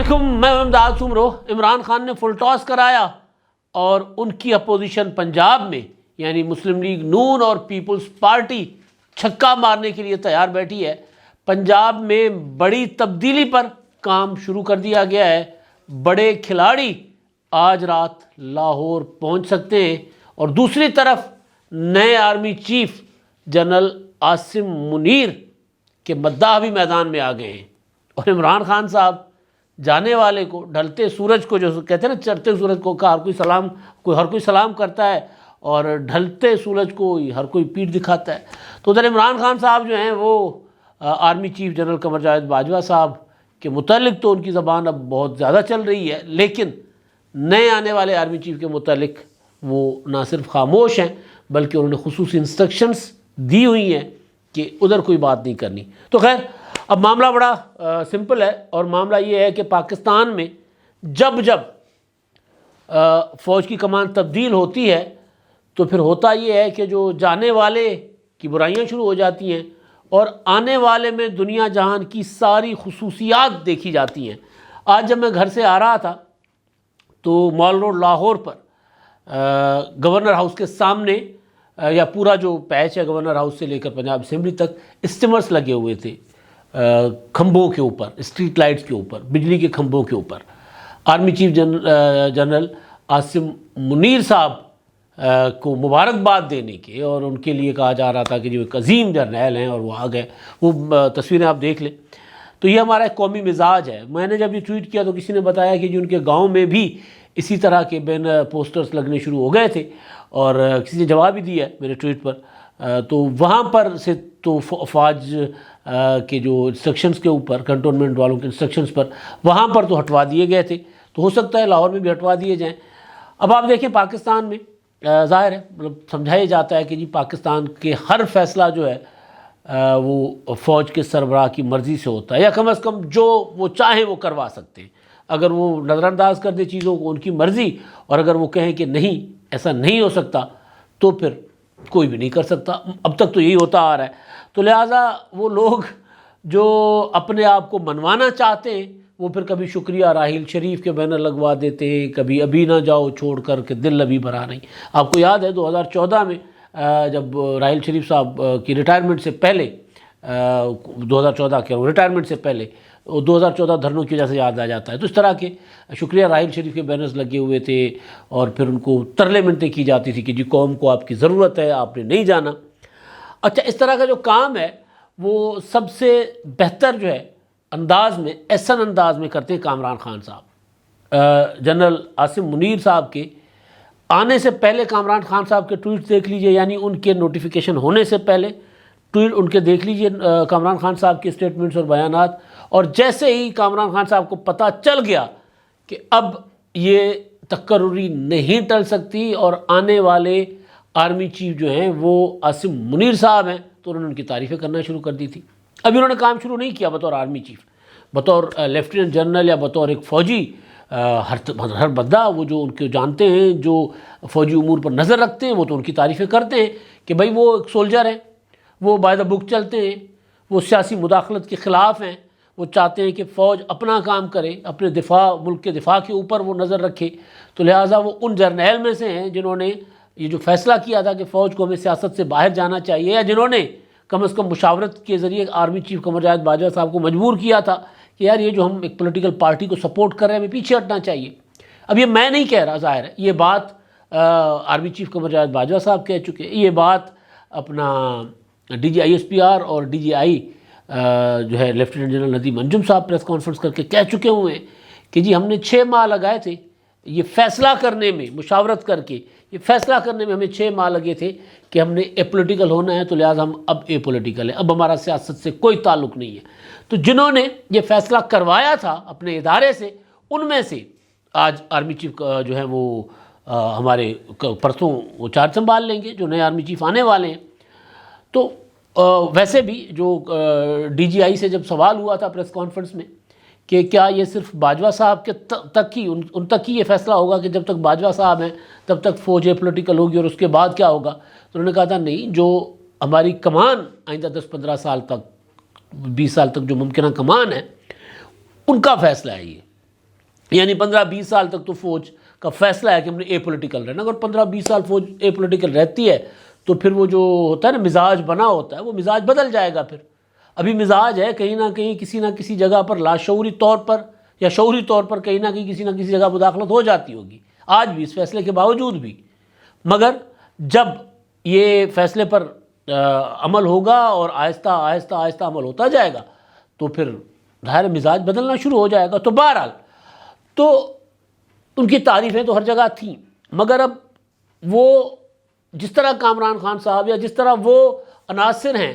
علیکم، میں امداد سمرو۔ عمران خان نے فل ٹاس کرایا اور ان کی اپوزیشن پنجاب میں یعنی مسلم لیگ نون اور پیپلز پارٹی چھکا مارنے کے لیے تیار بیٹھی ہے۔ پنجاب میں بڑی تبدیلی پر کام شروع کر دیا گیا ہے۔ بڑے کھلاڑی آج رات لاہور پہنچ سکتے ہیں، اور دوسری طرف نئے army chief general Asim Munir کے مداح بھی میدان میں آ گئے ہیں، اور عمران خان صاحب جانے والے کو، ڈھلتے سورج کو، جو کہتے ہیں نا چڑھتے سورج کو ہر کوئی سلام کرتا ہے، اور ڈھلتے سورج کو ہر کوئی پیٹھ دکھاتا ہے۔ تو ادھر عمران خان صاحب جو ہیں وہ army chief general Qamar Javed Bajwa صاحب کے متعلق تو ان کی زبان اب بہت زیادہ چل رہی ہے، لیکن نئے آنے والے آرمی چیف کے متعلق وہ نہ صرف خاموش ہیں بلکہ انہوں نے خصوصی انسٹرکشنز دی ہوئی ہیں کہ ادھر کوئی بات نہیں کرنی۔ تو خیر، اب معاملہ بڑا سمپل ہے، اور معاملہ یہ ہے کہ پاکستان میں جب فوج کی کمان تبدیل ہوتی ہے تو پھر ہوتا یہ ہے کہ جو جانے والے کی برائیاں شروع ہو جاتی ہیں، اور آنے والے میں دنیا جہان کی ساری خصوصیات دیکھی جاتی ہیں۔ آج جب میں گھر سے آ رہا تھا تو مال روڈ لاہور پر گورنر ہاؤس کے سامنے، یا پورا جو پیچ ہے گورنر ہاؤس سے لے کر پنجاب اسمبلی تک، اسٹیمرز لگے ہوئے تھے کھمبوں کے اوپر، اسٹریٹ لائٹس کے اوپر، بجلی کے کھمبوں کے اوپر۔ Army chief general Asim Munir صاحب کو مبارکباد دینے کے، اور ان کے لیے کہا جا رہا تھا کہ جو ایک عظیم جرنیل ہیں اور وہ آ گئے۔ وہ تصویریں آپ دیکھ لیں۔ تو یہ ہمارا ایک قومی مزاج ہے۔ میں نے جب یہ ٹویٹ کیا تو کسی نے بتایا کہ جو ان کے گاؤں میں بھی اسی طرح کے پوسٹرز لگنے شروع ہو گئے تھے، اور کسی نے جواب بھی دیا ہے میرے ٹویٹ پر۔ تو وہاں پر سے تو فوج کے جو انسٹرکشنز کے اوپر، کنٹونمنٹ والوں کے انسٹرکشنز پر، وہاں پر تو ہٹوا دیے گئے تھے، تو ہو سکتا ہے لاہور میں بھی ہٹوا دیے جائیں۔ اب آپ دیکھیں پاکستان میں ظاہر ہے، مطلب سمجھایا جاتا ہے کہ جی پاکستان کے ہر فیصلہ جو ہے وہ فوج کے سربراہ کی مرضی سے ہوتا ہے، یا کم از کم جو وہ چاہیں وہ کروا سکتے ہیں۔ اگر وہ نظر انداز کر دے چیزوں کو، ان کی مرضی، اور اگر وہ کہیں کہ نہیں ایسا نہیں ہو سکتا، تو پھر کوئی بھی نہیں کر سکتا۔ اب تک تو یہی ہوتا آ رہا ہے۔ تو لہٰذا وہ لوگ جو اپنے آپ کو منوانا چاہتے ہیں، وہ پھر کبھی شکریہ راحیل شریف کے بینر لگوا دیتے ہیں، کبھی ابھی نہ جاؤ چھوڑ کر کے دل ابھی بھرا نہیں۔ آپ کو یاد ہے 2014 میں جب راحیل شریف صاحب کی ریٹائرمنٹ سے پہلے، 2014 کے ریٹائرمنٹ سے پہلے 2014 دھرنوں کی وجہ سے یاد آ جاتا ہے، تو اس طرح کے شکریہ راحیل شریف کے بینرز لگے ہوئے تھے، اور پھر ان کو ترلے منتیں کی جاتی تھی کہ جی قوم کو آپ کی ضرورت ہے، آپ نے نہیں جانا۔ اچھا، اس طرح کا جو کام ہے وہ سب سے بہتر جو ہے انداز میں، احسن انداز میں کرتے ہیں کامران خان صاحب۔ جنرل عاصم منیر صاحب کے آنے سے پہلے کامران خان صاحب کے ٹویٹ دیکھ لیجئے، یعنی ان کے نوٹیفیکیشن ہونے سے پہلے ٹویٹ ان کے دیکھ لیجئے، کامران خان صاحب کے اسٹیٹمنٹس اور بیانات، اور جیسے ہی کامران خان صاحب کو پتہ چل گیا کہ اب یہ تقرری نہیں ٹل سکتی اور آنے والے آرمی چیف جو ہیں وہ عاصم منیر صاحب ہیں، تو انہوں نے ان کی تعریفیں کرنا شروع کر دی تھی۔ ابھی انہوں نے کام شروع نہیں کیا بطور آرمی چیف، بطور لیفٹیننٹ جنرل یا بطور ایک فوجی۔ ہر بندہ وہ جو ان کو جانتے ہیں، جو فوجی امور پر نظر رکھتے ہیں، وہ تو ان کی تعریفیں کرتے ہیں کہ بھائی وہ ایک سولجر ہیں، وہ بائی دا بک چلتے ہیں، وہ سیاسی مداخلت کے خلاف ہیں، وہ چاہتے ہیں کہ فوج اپنا کام کرے، اپنے دفاع، ملک کے دفاع کے اوپر وہ نظر رکھے۔ تو لہٰذا وہ ان جرنیل میں سے ہیں جنہوں نے یہ جو فیصلہ کیا تھا کہ فوج کو ہمیں سیاست سے باہر جانا چاہیے، یا جنہوں نے کم از کم مشاورت کے ذریعے آرمی چیف قمر جاوید باجوہ صاحب کو مجبور کیا تھا کہ یار یہ جو ہم ایک پولیٹیکل پارٹی کو سپورٹ کر رہے ہیں، ہمیں پیچھے ہٹنا چاہیے۔ اب یہ میں نہیں کہہ رہا، ظاہر ہے یہ بات آرمی چیف قمر جاوید باجوہ صاحب کہہ چکے، یہ بات اپنا D G I S P R اور ڈی جی آئی جو ہے لیفٹیننٹ جنرل ندیم انجم صاحب پریس کانفرنس کر کے کہہ چکے ہوئے ہیں کہ جی ہم نے 6 ماہ لگائے تھے یہ فیصلہ کرنے میں، مشاورت کر کے یہ فیصلہ کرنے میں ہمیں 6 ماہ لگے تھے کہ ہم نے اے پولیٹیکل ہونا ہے، تو لہٰذا ہم اب اے پولیٹیکل ہے، اب ہمارا سیاست سے کوئی تعلق نہیں ہے۔ تو جنہوں نے یہ فیصلہ کروایا تھا اپنے ادارے سے، ان میں سے آج آرمی چیف جو ہے وہ ہمارے پرسوں وہ چارج سنبھال لیں گے، جو نئے آرمی چیف آنے والے ہیں۔ تو ویسے بھی جو ڈی جی آئی سے جب سوال ہوا تھا پریس کانفرنس میں کہ کیا یہ صرف باجوہ صاحب کے تک ہی ان تک ہی یہ فیصلہ ہوگا کہ جب تک باجوہ صاحب ہیں تب تک فوج پولیٹیکل ہوگی، اور اس کے بعد کیا ہوگا، تو انہوں نے کہا تھا نہیں، جو ہماری کمان آئندہ 10-15 سال تک، 20 سال تک جو ممکنہ کمان ہے، ان کا فیصلہ ہے یہ، یعنی 15-20 سال تک تو فوج کا فیصلہ ہے کہ ہم نے اے پولیٹیکل رہنا. اگر 15-20 سال فوج اے پولیٹیکل رہتی ہے تو پھر وہ جو ہوتا ہے نا مزاج بنا ہوتا ہے وہ مزاج بدل جائے گا. پھر ابھی مزاج ہے کہیں نہ کہیں کسی نہ کسی جگہ پر لاشعوری طور پر یا شعوری طور پر کہیں نہ کہیں کسی نہ کسی جگہ مداخلت ہو جاتی ہوگی آج بھی اس فیصلے کے باوجود بھی. مگر جب یہ فیصلے پر عمل ہوگا اور آہستہ آہستہ آہستہ عمل ہوتا جائے گا تو پھر ظاہر مزاج بدلنا شروع ہو جائے گا. تو بہرحال تو ان کی تعریفیں تو ہر جگہ تھیں، مگر اب وہ جس طرح کامران خان صاحب یا جس طرح وہ عناصر ہیں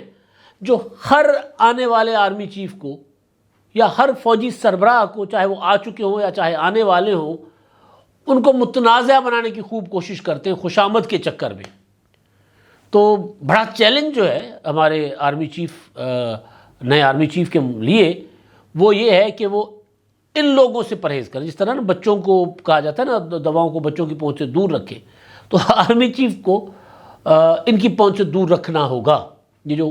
جو ہر آنے والے آرمی چیف کو یا ہر فوجی سربراہ کو، چاہے وہ آ چکے ہوں یا چاہے آنے والے ہوں، ان کو متنازع بنانے کی خوب کوشش کرتے ہیں خوشامد کے چکر میں. تو بڑا چیلنج جو ہے ہمارے آرمی چیف نئے آرمی چیف کے لیے وہ یہ ہے کہ وہ ان لوگوں سے پرہیز کریں. جس طرح نا بچوں کو کہا جاتا ہے نا دواؤں کو بچوں کی پہنچ سے دور رکھیں، تو آرمی چیف کو ان کی پہنچ سے دور رکھنا ہوگا. یہ جو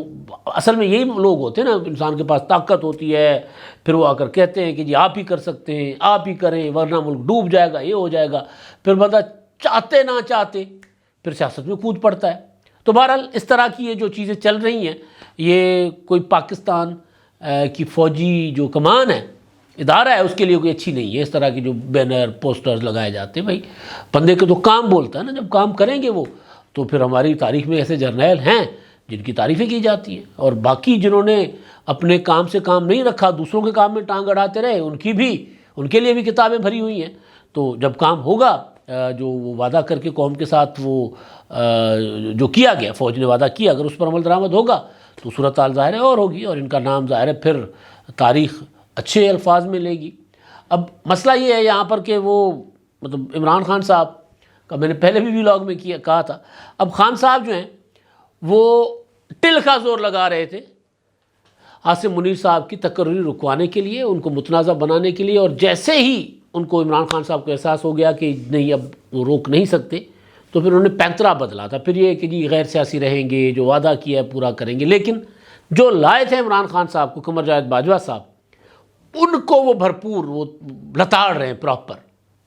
اصل میں یہی لوگ ہوتے ہیں نا، انسان کے پاس طاقت ہوتی ہے، پھر وہ آ کر کہتے ہیں کہ جی آپ ہی کر سکتے ہیں، آپ ہی کریں ورنہ ملک ڈوب جائے گا، یہ ہو جائے گا. پھر بندہ چاہتے نہ چاہتے پھر سیاست میں کود پڑتا ہے. تو بہرحال اس طرح کی یہ جو چیزیں چل رہی ہیں، یہ کوئی پاکستان کی فوجی جو کمان ہے، ادارہ ہے، اس کے لیے کوئی اچھی نہیں ہے. اس طرح کی جو بینر پوسٹرز لگائے جاتے ہیں، بھائی بندے کے تو کام بولتا ہے نا، جب کام کریں گے وہ تو پھر ہماری تاریخ میں ایسے جرنیل ہیں جن کی تعریفیں کی جاتی ہیں، اور باقی جنہوں نے اپنے کام سے کام نہیں رکھا، دوسروں کے کام میں ٹانگ اڑاتے رہے، ان کے لیے بھی کتابیں بھری ہوئی ہیں. تو جب کام ہوگا جو وہ وعدہ کر کے قوم کے ساتھ وہ جو کیا گیا، فوج نے وعدہ کیا، اگر اس پر عمل درآمد ہوگا تو صورتحال ظاہر ہے اور ہوگی، اور ان کا نام ظاہر ہے پھر تاریخ اچھے الفاظ میں لے گی. اب مسئلہ یہ ہے یہاں پر کہ وہ مطلب عمران خان صاحب کا میں نے پہلے بھی ولاگ میں کہا تھا، اب خان صاحب جو ہیں وہ ٹل کا زور لگا رہے تھے عاصم منیر صاحب کی تقرری رکوانے کے لیے، ان کو متنازع بنانے کے لیے. اور جیسے ہی ان کو عمران خان صاحب کو احساس ہو گیا کہ نہیں اب وہ روک نہیں سکتے، تو پھر انہوں نے پینترا بدلا تھا. پھر یہ کہ جی غیر سیاسی رہیں گے، جو وعدہ کیا ہے پورا کریں گے. لیکن جو لائے تھے عمران خان صاحب کو، قمر جاوید باجوہ صاحب، ان کو وہ بھرپور وہ لتاڑ رہے ہیں، پراپر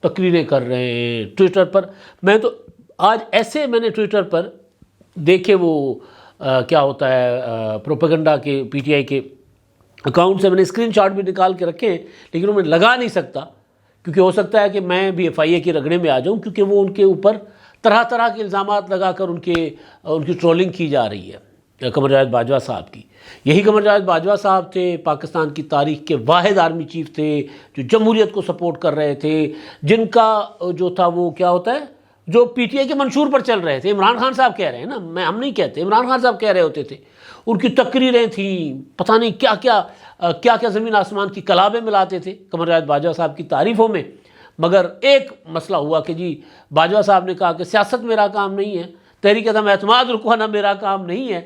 تقریریں کر رہے ہیں ٹویٹر پر. میں تو آج ایسے میں نے ٹویٹر پر دیکھے وہ کیا ہوتا ہے پروپیگنڈا کے پی ٹی آئی کے اکاؤنٹ سے میں نے اسکرین شاٹ بھی نکال کے رکھے ہیں، لیکن وہ میں لگا نہیں سکتا کیونکہ ہو سکتا ہے کہ میں بھی ایف آئی اے کے رگڑے میں آ جاؤں، کیونکہ وہ ان کے اوپر طرح طرح کے الزامات لگا کر ان کی ٹرولنگ کی جا رہی ہے قمر جاوید باجوہ صاحب کی. یہی قمر جاوید باجوہ صاحب تھے، پاکستان کی تاریخ کے واحد آرمی چیف تھے جو جمہوریت کو سپورٹ کر رہے تھے، جن کا جو تھا وہ کیا ہوتا ہے جو پی ٹی آئی کے منشور پر چل رہے تھے. عمران خان صاحب کہہ رہے ہیں نا، ہم نہیں کہتے، عمران خان صاحب کہہ رہے ہوتے تھے. ان کی تقریریں تھیں، پتہ نہیں کیا کیا زمین آسمان کی کلابیں ملاتے تھے قمر جاوید باجوہ صاحب کی تعریفوں میں. مگر ایک مسئلہ ہوا کہ جی باجوہ صاحب نے کہا کہ سیاست میرا کام نہیں ہے، تحریک عدم اعتماد رکوانا میرا کام نہیں ہے،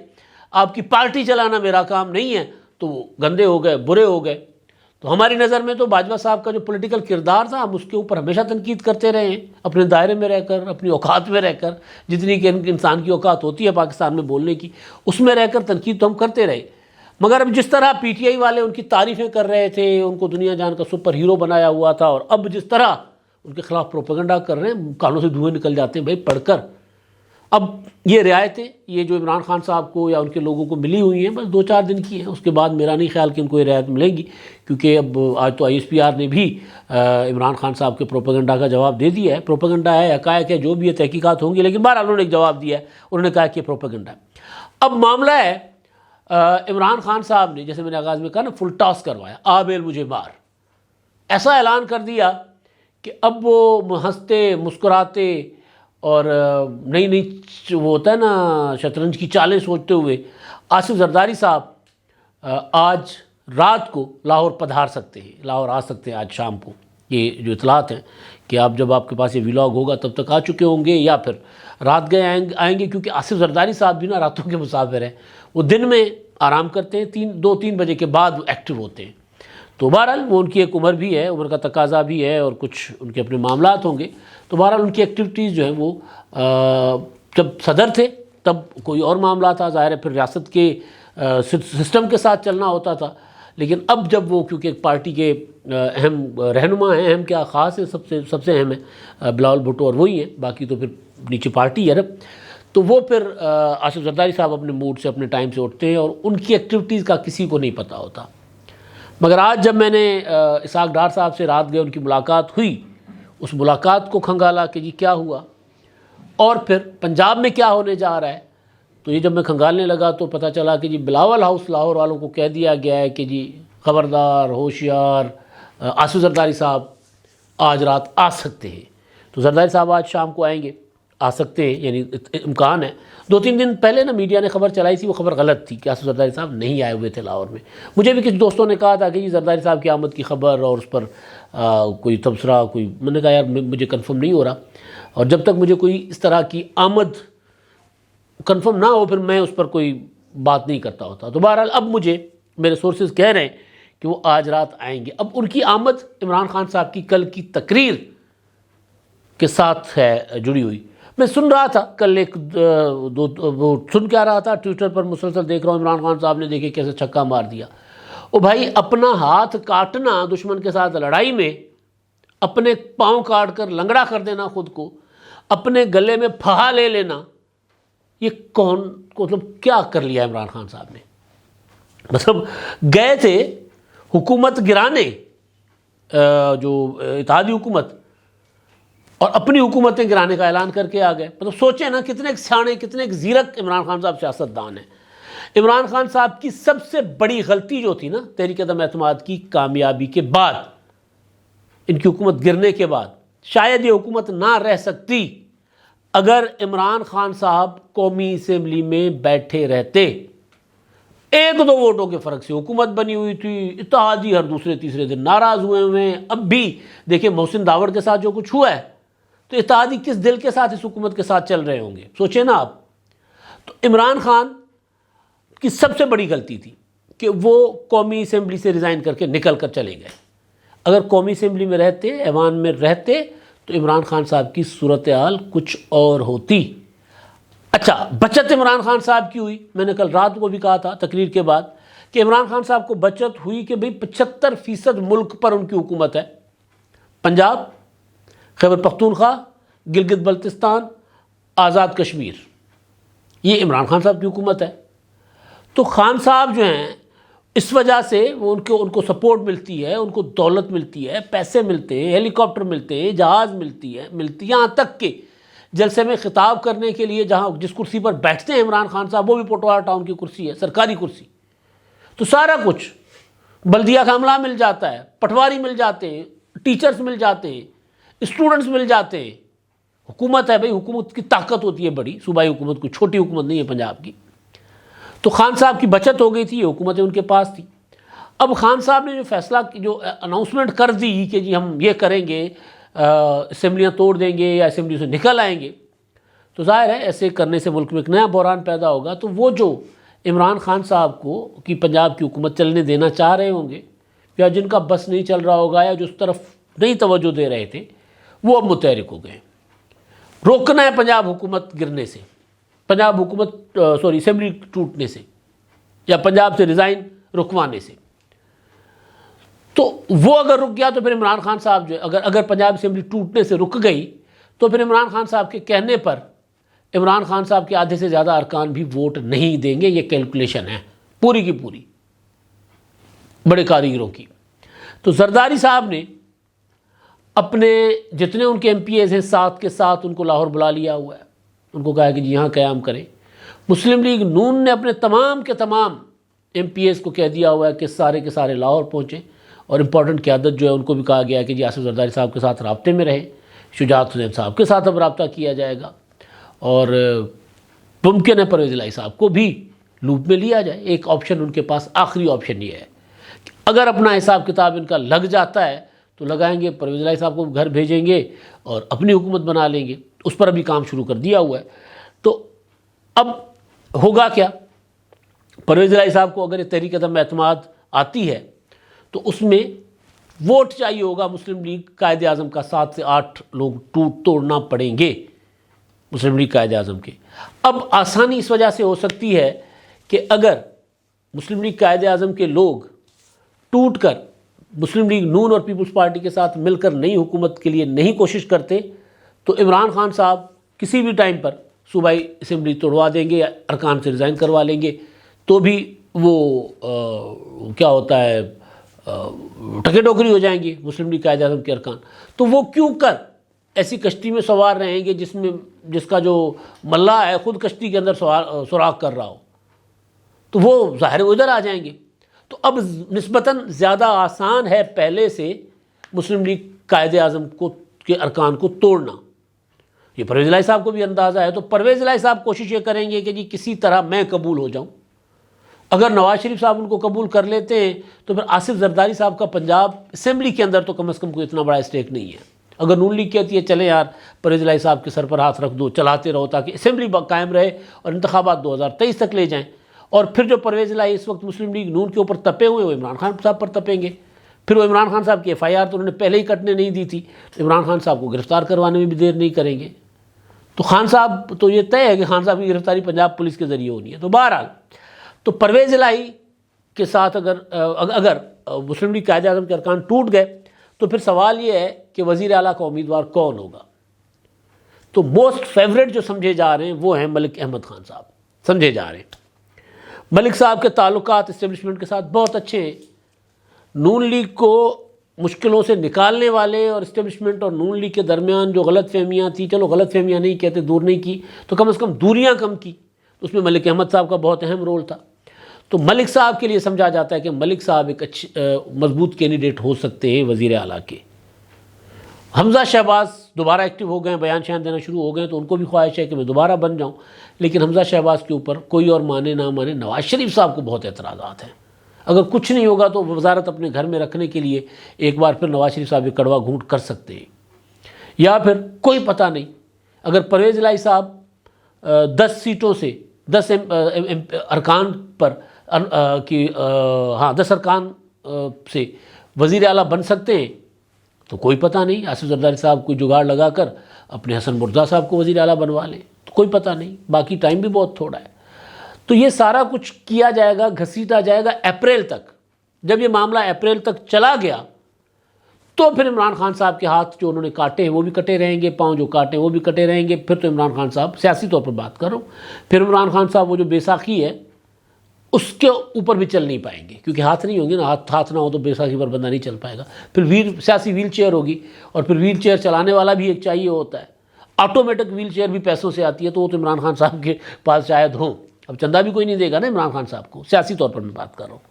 آپ کی پارٹی چلانا میرا کام نہیں ہے. تو وہ گندے ہو گئے، برے ہو گئے. تو ہماری نظر میں تو باجوہ صاحب کا جو پولیٹیکل کردار تھا، ہم اس کے اوپر ہمیشہ تنقید کرتے رہے ہیں، اپنے دائرے میں رہ کر، اپنی اوقات میں رہ کر، جتنی کہ انسان کی اوقات ہوتی ہے پاکستان میں بولنے کی، اس میں رہ کر تنقید تو ہم کرتے رہے. مگر اب جس طرح پی ٹی آئی والے ان کی تعریفیں کر رہے تھے، ان کو دنیا جان کا سپر ہیرو بنایا ہوا تھا، اور اب جس طرح ان کے خلاف پروپیگنڈا کر رہے ہیں، کانوں سے دھوئیں نکل جاتے ہیں بھائی پڑھ کر. اب یہ رعایتیں یہ جو عمران خان صاحب کو یا ان کے لوگوں کو ملی ہوئی ہیں، بس 2-4 دن کی ہیں، اس کے بعد میرا نہیں خیال کہ ان کو یہ رعایت ملے گی، کیونکہ اب آج تو آئی ایس پی آر نے بھی عمران خان صاحب کے پروپیگنڈا کا جواب دے دیا ہے. پروپیگنڈا ہے، حقائق ہے، جو بھی ہے تحقیقات ہوں گی، لیکن بہرحال انہوں نے ایک جواب دیا ہے، انہوں نے کہا کہ یہ پروپیگنڈا ہے. اب معاملہ ہے عمران خان صاحب نے جیسے میں نے آغاز میں کہا نا فل ٹاس کروایا، آبیل مجھے مار، ایسا اعلان کر دیا کہ اب وہ ہنستے مسکراتے اور نئی وہ ہوتا ہے نا شطرنج کی چالیں سوچتے ہوئے آصف زرداری صاحب آج رات کو لاہور پدھار سکتے ہیں، لاہور آ سکتے ہیں آج شام کو. یہ جو اطلاعات ہیں کہ آپ جب آپ کے پاس یہ ولاگ ہوگا تب تک آ چکے ہوں گے، یا پھر رات گئے آئیں گے، کیونکہ آصف زرداری صاحب بھی نا راتوں کے مسافر ہیں، وہ دن میں آرام کرتے ہیں، 2-3 بجے کے بعد وہ ایکٹیو ہوتے ہیں. تو بہرحال وہ ان کی ایک عمر بھی ہے، عمر کا تقاضا بھی ہے، اور کچھ ان کے اپنے معاملات ہوں گے. تو بہرحال ان کی ایکٹیویٹیز جو ہیں وہ جب صدر تھے تب کوئی اور معاملہ تھا، ظاہر ہے پھر ریاست کے سسٹم کے ساتھ چلنا ہوتا تھا. لیکن اب جب وہ کیونکہ پارٹی کے اہم رہنما ہیں، اہم کیا خاص ہے، سب سے اہم ہے بلاول بھٹو اور وہی ہیں، باقی تو پھر نیچے پارٹی ہے نا، تو وہ پھر آصف زرداری صاحب اپنے موڈ سے اپنے ٹائم سے اٹھتے ہیں اور ان کی ایکٹیویٹیز کا کسی کو نہیں پتہ ہوتا۔ مگر آج جب میں نے اسحاق ڈار صاحب سے رات گئے ان کی ملاقات ہوئی، اس ملاقات کو کھنگالا کہ جی کیا ہوا اور پھر پنجاب میں کیا ہونے جا رہا ہے، تو یہ جب میں کھنگالنے لگا تو پتہ چلا کہ جی بلاول ہاؤس لاہور والوں کو کہہ دیا گیا ہے کہ جی خبردار، ہوشیار، آصف زرداری صاحب آج رات آ سکتے ہیں۔ تو زرداری صاحب آج شام کو آئیں گے، آ سکتے ہیں، یعنی امکان ہے۔ 2-3 دن پہلے نا میڈیا نے خبر چلائی تھی، وہ خبر غلط تھی کہ آصف زرداری صاحب نہیں آئے ہوئے تھے لاہور میں۔ مجھے بھی کچھ دوستوں نے کہا تھا کہ جی زرداری صاحب کی آمد کی خبر اور اس پر کوئی تبصرہ میں نے کہا یار مجھے کنفرم نہیں ہو رہا، اور جب تک مجھے کوئی اس طرح کی آمد کنفرم نہ ہو پھر میں اس پر کوئی بات نہیں کرتا ہوتا۔ تو بہرحال اب مجھے میرے سورسز کہہ رہے ہیں کہ وہ آج رات آئیں گے۔ اب ان کی آمد عمران خان صاحب کی کل کی تقریر کے ساتھ ہے جڑی ہوئی۔ میں سن رہا تھا کل وہ سن کیا رہا تھا، ٹویٹر پر مسلسل دیکھ رہا ہوں عمران خان صاحب نے دیکھے کیسے چھکا مار دیا۔ او بھائی، اپنا ہاتھ کاٹنا دشمن کے ساتھ لڑائی میں، اپنے پاؤں کاٹ کر لنگڑا کر دینا خود کو، اپنے گلے میں پھہا لے لینا، یہ مطلب کیا کر لیا عمران خان صاحب نے؟ مطلب گئے تھے حکومت گرانے، جو اتحادی حکومت، اور اپنی حکومتیں گرانے کا اعلان کر کے آ گئے۔ مطلب سوچیں نا کتنے ایک سیانے، کتنے ایک زیرک عمران خان صاحب سیاستدان ہیں۔ عمران خان صاحب کی سب سے بڑی غلطی جو تھی نا تحریک عدم اعتماد کی کامیابی کے بعد، ان کی حکومت گرنے کے بعد، شاید یہ حکومت نہ رہ سکتی اگر عمران خان صاحب قومی اسمبلی میں بیٹھے رہتے۔ 1-2 ووٹوں کے فرق سے حکومت بنی ہوئی تھی، اتحادی ہر دوسرے تیسرے دن ناراض ہوئے ہیں۔ اب بھی دیکھیں محسن داوڑ کے ساتھ جو کچھ ہوا ہے، تو اتحادی کس دل کے ساتھ اس حکومت کے ساتھ چل رہے ہوں گے، سوچیں نا آپ۔ تو عمران خان کی سب سے بڑی غلطی تھی کہ وہ قومی اسمبلی سے ریزائن کر کے نکل کر چلے گئے۔ اگر قومی اسمبلی میں رہتے، ایوان میں رہتے، تو عمران خان صاحب کی صورتحال کچھ اور ہوتی۔ اچھا، بچت عمران خان صاحب کی ہوئی، میں نے کل رات کو بھی کہا تھا تقریر کے بعد کہ عمران خان صاحب کو بچت ہوئی کہ بھئی 75% ملک پر ان کی حکومت ہے، پنجاب، خیبر پختونخوا، گلگت بلتستان، آزاد کشمیر، یہ عمران خان صاحب کی حکومت ہے۔ تو خان صاحب جو ہیں اس وجہ سے وہ ان کو سپورٹ ملتی ہے، ان کو دولت ملتی ہے، پیسے ملتے ہیں، ہیلی کاپٹر ملتے ہیں، جہاز ملتی یہاں تک کہ جلسے میں خطاب کرنے کے لیے جس کرسی پر بیٹھتے ہیں عمران خان صاحب، وہ بھی پٹوارہ ٹاؤن کی کرسی ہے، سرکاری کرسی۔ تو سارا کچھ بلدیہ کا عملہ مل جاتا ہے، پٹواری مل جاتے ہیں، ٹیچرز مل جاتے ہیں، اسٹوڈنٹس مل جاتے ہیں۔ حکومت ہے بھئی، حکومت کی طاقت ہوتی ہے بڑی، صوبائی حکومت کوئی چھوٹی حکومت نہیں ہے پنجاب کی۔ تو خان صاحب کی بچت ہو گئی تھی، یہ حکومتیں ان کے پاس تھی۔ اب خان صاحب نے جو فیصلہ، جو اناؤنسمنٹ کر دی کہ جی ہم یہ کریں گے، اسمبلیاں توڑ دیں گے یا اسمبلی سے نکل آئیں گے، تو ظاہر ہے ایسے کرنے سے ملک میں ایک نیا بحران پیدا ہوگا۔ تو وہ جو عمران خان صاحب کو کی پنجاب کی حکومت چلنے دینا چاہ رہے ہوں گے، یا جن کا بس نہیں چل رہا ہوگا، یا جو اس طرف نہیں توجہ دے رہے تھے، وہ اب متحرک ہو گئے۔ روکنا ہے پنجاب حکومت گرنے سے، پنجاب حکومت اسمبلی ٹوٹنے سے، یا پنجاب سے ریزائن رکوانے سے۔ تو وہ اگر رک گیا تو پھر عمران خان صاحب جو اگر پنجاب اسمبلی ٹوٹنے سے رک گئی تو پھر عمران خان صاحب کے کہنے پر عمران خان صاحب کے آدھے سے زیادہ ارکان بھی ووٹ نہیں دیں گے۔ یہ کیلکولیشن ہے پوری کی پوری بڑے کاریگروں کی۔ تو زرداری صاحب نے اپنے جتنے ان کے ایم پی ایز ہیں 7 کے 7 ان کو لاہور بلا لیا ہوا ہے، ان کو کہا ہے کہ جی یہاں قیام کریں۔ مسلم لیگ نون نے اپنے تمام کے تمام ایم پی ایز کو کہہ دیا ہوا ہے کہ سارے کے سارے لاہور پہنچیں، اور امپورٹنٹ قیادت جو ہے ان کو بھی کہا گیا ہے کہ جی آصف زرداری صاحب کے ساتھ رابطے میں رہیں۔ شجاعت حسین صاحب کے ساتھ اب رابطہ کیا جائے گا، اور ممکن ہے پرویز الہی صاحب کو بھی لوپ میں لیا جائے۔ ایک آپشن ان کے پاس، آخری آپشن یہ ہے کہ اگر اپنا حساب کتاب ان کا لگ جاتا ہے تو لگائیں گے، پرویز الہی صاحب کو گھر بھیجیں گے اور اپنی حکومت بنا لیں گے۔ اس پر ابھی کام شروع کر دیا ہوا ہے۔ تو اب ہوگا کیا؟ پرویز الہی صاحب کو اگر یہ تحریک عدم اعتماد آتی ہے تو اس میں ووٹ چاہیے ہوگا مسلم لیگ قائد اعظم کا، 7 سے 8 لوگ توڑنا پڑیں گے مسلم لیگ قائد اعظم کے۔ اب آسانی اس وجہ سے ہو سکتی ہے کہ اگر مسلم لیگ قائد اعظم کے لوگ ٹوٹ کر مسلم لیگ نون اور پیپلز پارٹی کے ساتھ مل کر نئی حکومت کے لیے نہیں کوشش کرتے تو عمران خان صاحب کسی بھی ٹائم پر صوبائی اسمبلی توڑوا دیں گے یا ارکان سے ریزائن کروا لیں گے، تو بھی وہ کیا ہوتا ہے ٹکے ٹوکری ہو جائیں گے مسلم لیگ قائد اعظم کے ارکان۔ تو وہ کیوں کر ایسی کشتی میں سوار رہیں گے جس کا جو ملاح ہے خود کشتی کے اندر سوراخ کر رہا ہو، تو وہ ظاہر ادھر آ جائیں گے۔ تو اب نسبتاً زیادہ آسان ہے پہلے سے مسلم لیگ قائد اعظم کے ارکان کو توڑنا۔ یہ پرویز الہی صاحب کو بھی اندازہ ہے، تو پرویز الہی صاحب کوشش یہ کریں گے کہ جی کسی طرح میں قبول ہو جاؤں۔ اگر نواز شریف صاحب ان کو قبول کر لیتے ہیں تو پھر آصف زرداری صاحب کا پنجاب اسمبلی کے اندر تو کم از کم کوئی اتنا بڑا اسٹیک نہیں ہے۔ اگر نون لیگ کہتی ہے چلیں یار پرویز الہی صاحب کے سر پر ہاتھ رکھ دو، چلاتے رہو تاکہ اسمبلی قائم رہے اور انتخابات 2023 تک لے جائیں، اور پھر جو پرویز الہی اس وقت مسلم لیگ نون کے اوپر تپے ہوئے وہ عمران خان صاحب پر تپیں گے۔ پھر وہ عمران خان صاحب کی ایف آئی آر تو انہوں نے پہلے ہی کٹنے نہیں دی تھی، عمران خان صاحب کو گرفتار کروانے میں بھی دیر نہیں کریں گے۔ تو خان صاحب تو یہ طے ہے کہ خان صاحب کی گرفتاری پنجاب پولیس کے ذریعے ہونی ہے۔ تو بہرحال تو پرویز الہی کے ساتھ اگر مسلم لیگ قائد اعظم کے ارکان ٹوٹ گئے تو پھر سوال یہ ہے کہ وزیر اعلیٰ کا امیدوار کون ہوگا۔ تو موسٹ فیوریٹ جو سمجھے جا رہے ہیں وہ ہیں ملک احمد خان صاحب سمجھے جا رہے ہیں۔ ملک صاحب کے تعلقات اسٹیبلشمنٹ کے ساتھ بہت اچھے ہیں، نون لیگ کو مشکلوں سے نکالنے والے، اور اسٹیبلشمنٹ اور نون لیگ کے درمیان جو غلط فہمیاں تھیں، چلو غلط فہمیاں نہیں کہتے، دور نہیں کی تو کم از کم دوریاں کم کی، اس میں ملک احمد صاحب کا بہت اہم رول تھا۔ تو ملک صاحب کے لیے سمجھا جاتا ہے کہ ملک صاحب ایک مضبوط کینڈیڈیٹ ہو سکتے ہیں وزیر اعلیٰ کے۔ حمزہ شہباز دوبارہ ایکٹیو ہو گئے ہیں، بیان شیان دینا شروع ہو گئے ہیں، تو ان کو بھی خواہش ہے کہ میں دوبارہ بن جاؤں، لیکن حمزہ شہباز کے اوپر کوئی اور مانے نہ مانے نواز شریف صاحب کو بہت اعتراضات ہیں۔ اگر کچھ نہیں ہوگا تو وزارت اپنے گھر میں رکھنے کے لیے ایک بار پھر نواز شریف صاحب یہ کڑوا گھونٹ کر سکتے ہیں، یا پھر کوئی پتہ نہیں اگر پرویز الہی صاحب 10 سیٹوں سے 10 ارکان پر 10 ارکان سے وزیر اعلیٰ بن سکتے ہیں تو کوئی پتہ نہیں، آصف زرداری صاحب کوئی جگاڑ لگا کر اپنے حسن مرتضیٰ صاحب کو وزیر اعلیٰ بنوا لیں تو کوئی پتہ نہیں، باقی ٹائم بھی بہت تھوڑا ہے۔ تو یہ سارا کچھ کیا جائے گا، گھسیٹا جائے گا اپریل تک۔ جب یہ معاملہ اپریل تک چلا گیا تو پھر عمران خان صاحب کے ہاتھ جو انہوں نے کاٹے ہیں وہ بھی کٹے رہیں گے، پاؤں جو کاٹے ہیں وہ بھی کٹے رہیں گے۔ پھر تو عمران خان صاحب سیاسی طور پر بات کر رہا ہوں، پھر عمران خان صاحب وہ جو بیساکھی ہے اس کے اوپر بھی چل نہیں پائیں گے، کیونکہ ہاتھ نہیں ہوں گے نا، ہاتھ نہ ہو تو بیساکھی پر بندہ نہیں چل پائے گا۔ پھر سیاسی ویل چیئر ہوگی، اور پھر ویل چیئر چلانے والا بھی ایک چاہیے ہوتا ہے۔ آٹومیٹک ویل چیئر بھی پیسوں سے آتی ہے، تو وہ تو عمران خان صاحب کے پاس شاید ہوں، اب چندہ بھی کوئی نہیں دے گا نا عمران خان صاحب کو، سیاسی طور پر میں بات کر رہا ہوں۔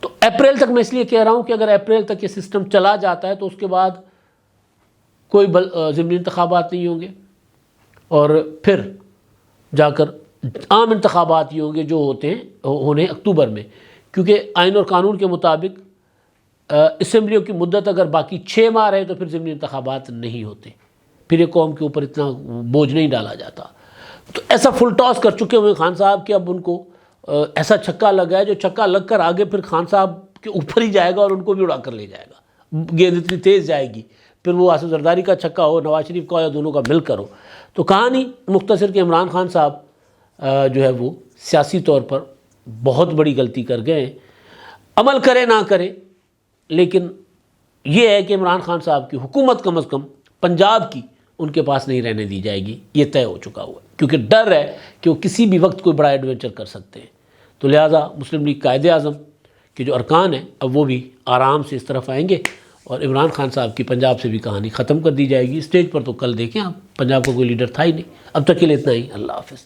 تو اپریل تک میں اس لیے کہہ رہا ہوں کہ اگر اپریل تک یہ سسٹم چلا جاتا ہے تو اس کے بعد کوئی ضمنی انتخابات نہیں ہوں گے، اور پھر جا کر عام انتخابات ہی ہوں گے جو ہوتے ہیں ہونے اکتوبر میں، کیونکہ آئین اور قانون کے مطابق اسمبلیوں کی مدت اگر باقی 6 ماہ رہے تو پھر ضمنی انتخابات نہیں ہوتے، پھر ایک قوم کے اوپر اتنا بوجھ نہیں ڈالا جاتا۔ تو ایسا فل ٹاس کر چکے ہوئے خان صاحب کہ اب ان کو ایسا چھکا لگا ہے جو چھکا لگ کر آگے پھر خان صاحب کے اوپر ہی جائے گا اور ان کو بھی اڑا کر لے جائے گا، گیند اتنی تیز جائے گی، پھر وہ آصف زرداری کا چھکا ہو، نواز شریف کا ہو، یا دونوں کا مل کر ہو۔ تو کہانی مختصر کہ عمران خان صاحب جو ہے وہ سیاسی طور پر بہت بڑی غلطی کر گئے ہیں، عمل کرے نہ کرے، لیکن یہ ہے کہ عمران خان صاحب کی حکومت کم از کم پنجاب کی ان کے پاس نہیں رہنے دی جائے گی، یہ طے ہو چکا ہوا ہے، کیونکہ ڈر ہے کہ وہ کسی بھی وقت کوئی بڑا ایڈونچر کر سکتے ہیں۔ تو لہٰذا مسلم لیگ قائد اعظم کے جو ارکان ہیں اب وہ بھی آرام سے اس طرف آئیں گے، اور عمران خان صاحب کی پنجاب سے بھی کہانی ختم کر دی جائے گی۔ اسٹیج پر تو کل دیکھیں آپ، پنجاب کا کوئی لیڈر تھا ہی نہیں۔ اب تک کے لیے اتنا ہی، اللہ حافظ۔